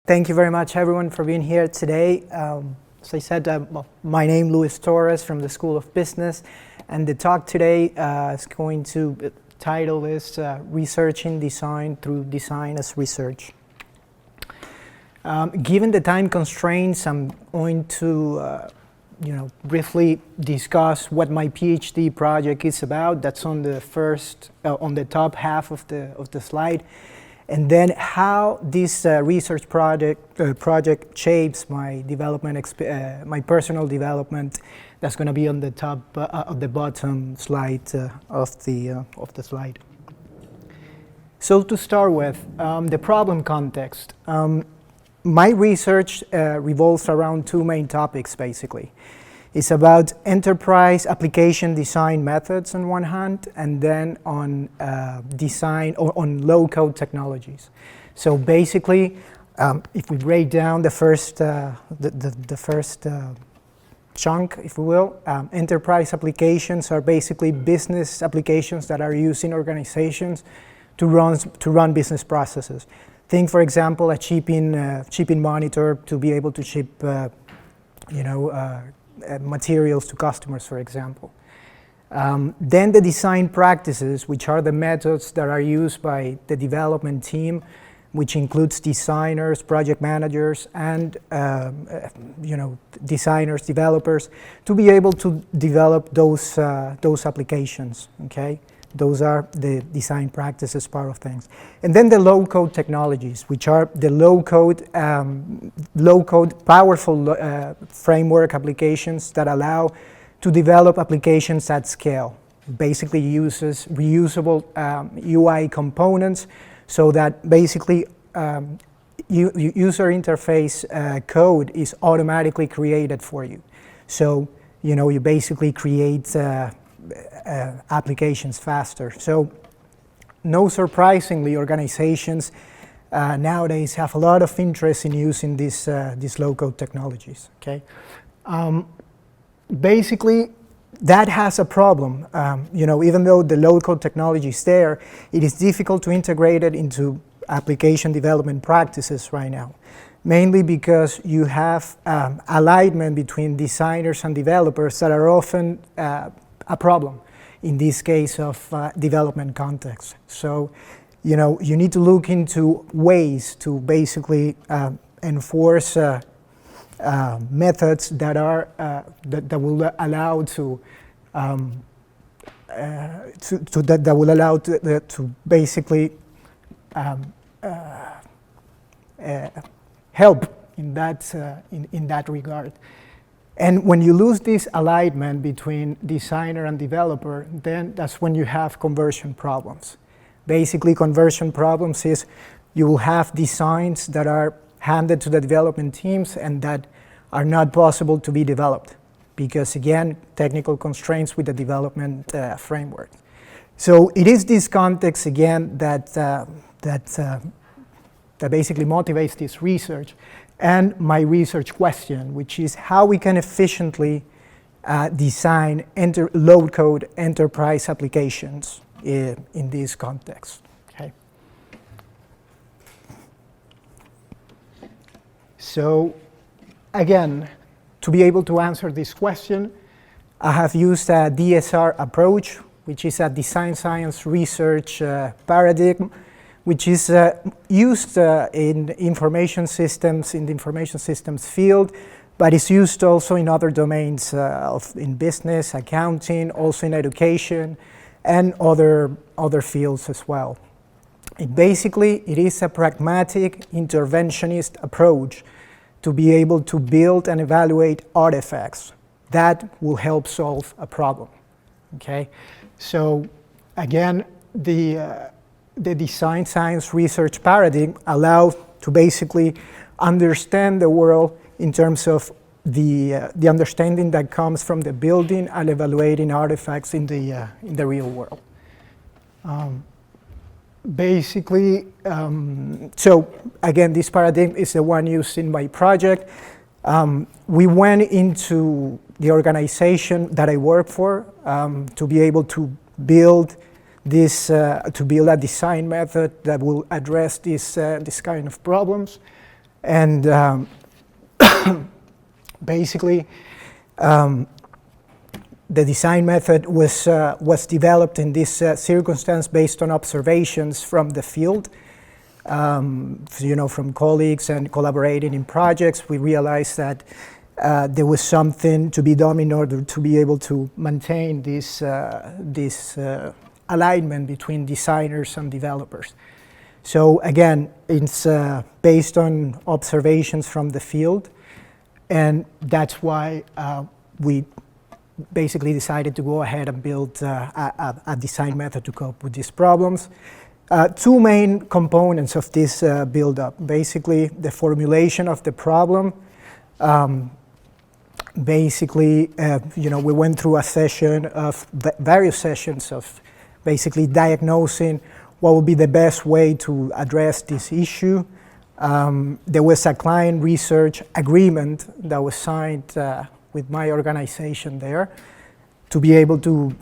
Thank you very much, everyone, for being here today. As I said, my name is Luis Torres from the School of Business, and the talk today is going to title is Researching Design Through Design as Research. Given the time constraints, I'm going to briefly discuss what my PhD project is about. That's on the on the top half of the slide. And then how this research project shapes my development, my personal development. That's going to be on the top of the bottom slide of the slide. So to start with, the problem context. My research revolves around two main topics, basically. It's about enterprise application design methods on one hand, and then on design or on low-code technologies. So basically, if we break down the first chunk, if we will, enterprise applications are basically business applications that are used in organizations to run business processes. Think, for example, a shipping monitor to be able to ship, materials to customers, for example. Then the design practices, which are the methods that are used by the development team, which includes designers, project managers, and designers, developers, to be able to develop those applications. Okay, those are the design practices part of things. And then the low-code technologies, which are the low-code, powerful framework applications that allow to develop applications at scale. Basically uses reusable UI components so that basically user interface code is automatically created for you. So, you basically create applications faster. So, no surprisingly, organizations nowadays have a lot of interest in using these low-code technologies. Okay, basically, that has a problem. Even though the low-code technology is there, it is difficult to integrate it into application development practices right now. Mainly because you have alignment between designers and developers that are often a problem in this case of development context. So, you need to look into ways to basically enforce methods that are that will allow to basically help in that regard. And when you lose this alignment between designer and developer, then that's when you have conversion problems. Basically, conversion problems is you will have designs that are handed to the development teams and that are not possible to be developed because, again, technical constraints with the development framework. So it is this context, again, that basically motivates this research. And my research question, which is how we can efficiently design low-code enterprise applications in this context. Okay. So, again, to be able to answer this question, I have used a DSR approach, which is a design science research paradigm, which is used in the information systems field, but it's used also in other domains in business, accounting, also in education, and other fields as well. It is a pragmatic interventionist approach to be able to build and evaluate artifacts that will help solve a problem. Okay, so again, the design science research paradigm allows to basically understand the world in terms of the understanding that comes from the building and evaluating artifacts in the real world. So again, this paradigm is the one used in my project. We went into the organization that I work for to be able to build a design method that will address this kind of problems. And basically, the design method was developed in this circumstance based on observations from the field. From colleagues and collaborating in projects, we realized that there was something to be done in order to be able to maintain this alignment between designers and developers. So again, it's based on observations from the field, and that's why we basically decided to go ahead and build a design method to cope with these problems. Two main components of this build-up. Basically, the formulation of the problem. We went through a session of various sessions of basically diagnosing what would be the best way to address this issue. There was a client research agreement that was signed with my organization there to be able to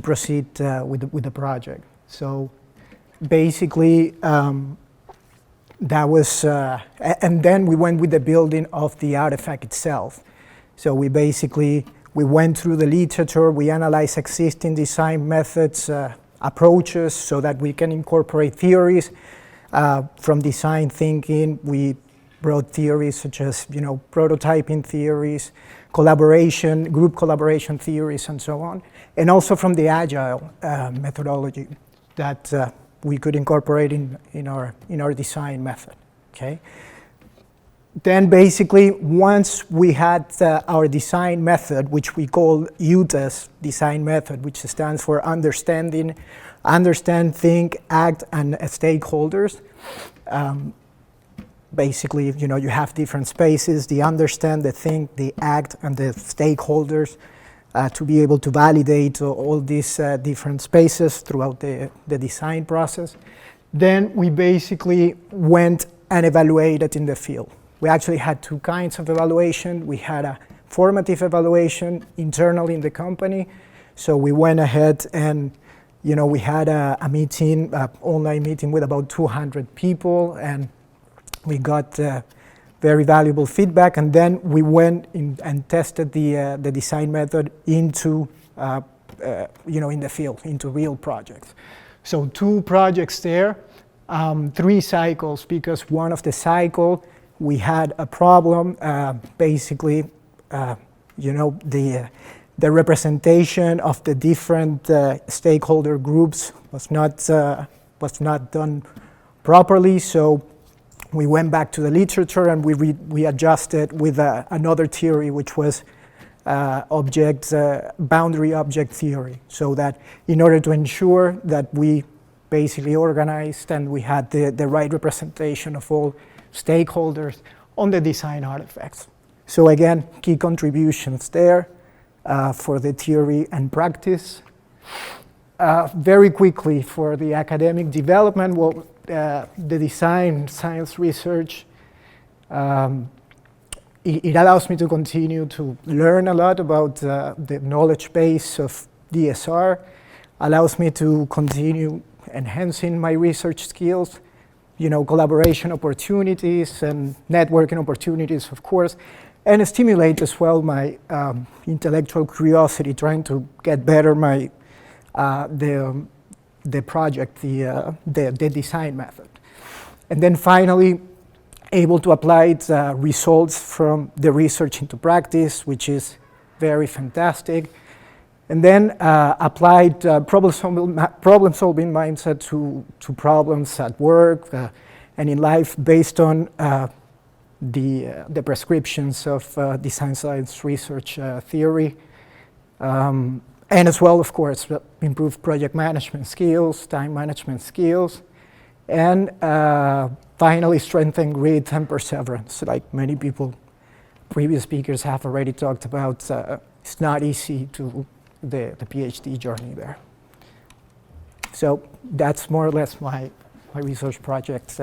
proceed with the project. So basically, that was, and then we went with the building of the artifact itself. So we went through the literature, we analyzed existing design methods, approaches, so that we can incorporate theories from design thinking. We brought theories such as, prototyping theories, group collaboration theories, and so on, and also from the agile methodology that we could incorporate in our design method. Okay. Then basically, once we had our design method, which we call UTAS design method, which stands for understand, think, act, and stakeholders. Basically, you have different spaces, the understand, the think, the act, and the stakeholders to be able to validate all these different spaces throughout the design process. Then we basically went and evaluated in the field. We actually had two kinds of evaluation. We had a formative evaluation internally in the company. So we went ahead and we had a meeting, online meeting with about 200 people, and we got very valuable feedback. And then we went in and tested the design method into, in the field, into real projects. So 2 projects there, 3 cycles, because one of the cycle, we had a problem, basically, the representation of the different stakeholder groups was not done properly. So we went back to the literature and we adjusted with another theory, which was boundary object theory. So that in order to ensure that we basically organized and we had the right representation of all stakeholders on the design artifacts. So again, key contributions there for the theory and practice. Very quickly for the academic development, the design science research, it allows me to continue to learn a lot about the knowledge base of DSR, allows me to continue enhancing my research skills, collaboration opportunities and networking opportunities, of course, and stimulate as well my intellectual curiosity, trying to get better the project, the design method. And then finally, able to apply results from the research into practice, which is very fantastic. And then applied problem-solving mindset to problems at work and in life based on the prescriptions of design science research theory. And as well, of course, improve project management skills, time management skills, and finally strengthen grit and perseverance. Like many previous speakers have already talked about, it's not easy to the PhD journey there. So that's more or less my research project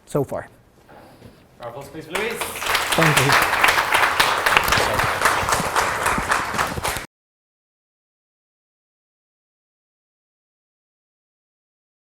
so far. Round of applause, please, Luis. Thank you.